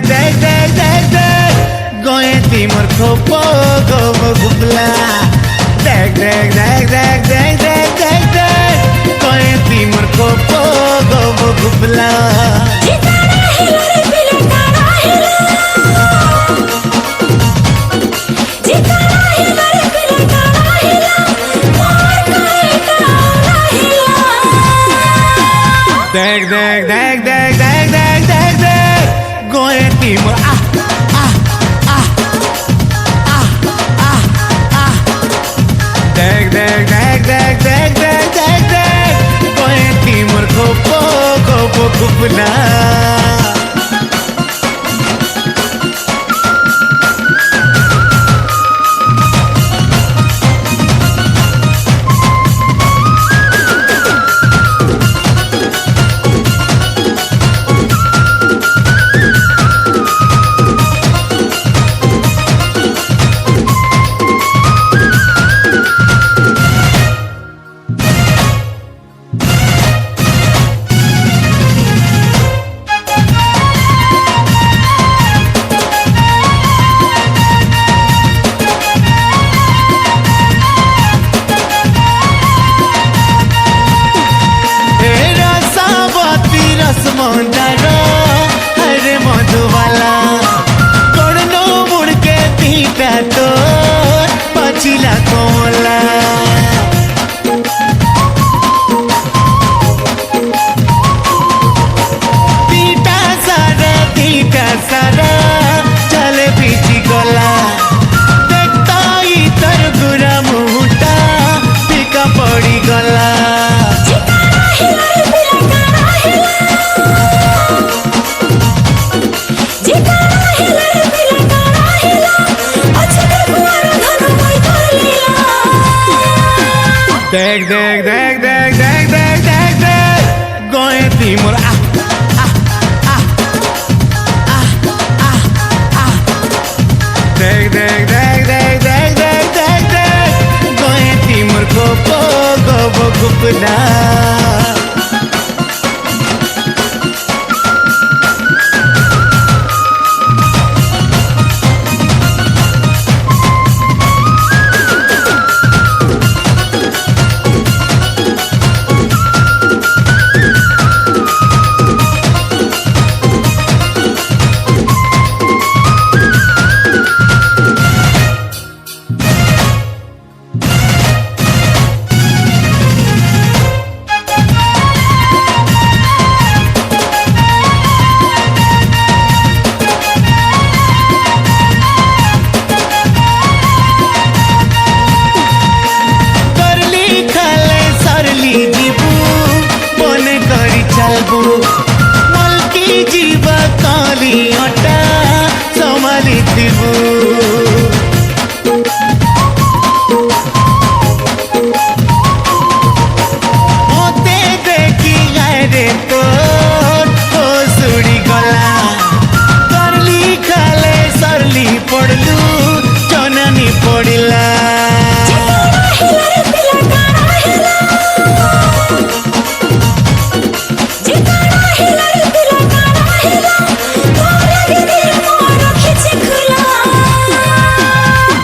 देख देख देख देख गोए तिमर खोपो गोब गुबला देख देख देख देख देख देख देख देख गोए तिमर खोपो गोब गुबला देख देख देख देख देख देख देख देख गोए तिमर देख देख देख देख देख देख देख देख गोए तिमर खोपो गोबो गुबला पचिला कोला तीटा सारा चले पीछी गला देखता इतर गुरा मुहूर्ता फिका पड़ी गला देख देख देख देख देख देख देख देख गोए तिमर देख देख देख देख देख देख देख देख गोए तिमर खोपो गोबो गुबला मल्की जीव काली अटा संभाली थिबू मोते देखी गायरे तो हो सुड़ी गला करली खाले सरली पड़लू जननी पड़िला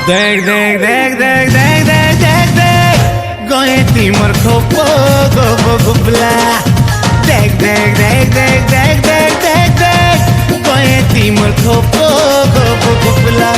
देख देख देख देख देख देख देख देख गोए तिमर खोपो गोबो गुबला देख देख देख देख देख देख देख देख गोए तिमर खोपो गोबो गुबला।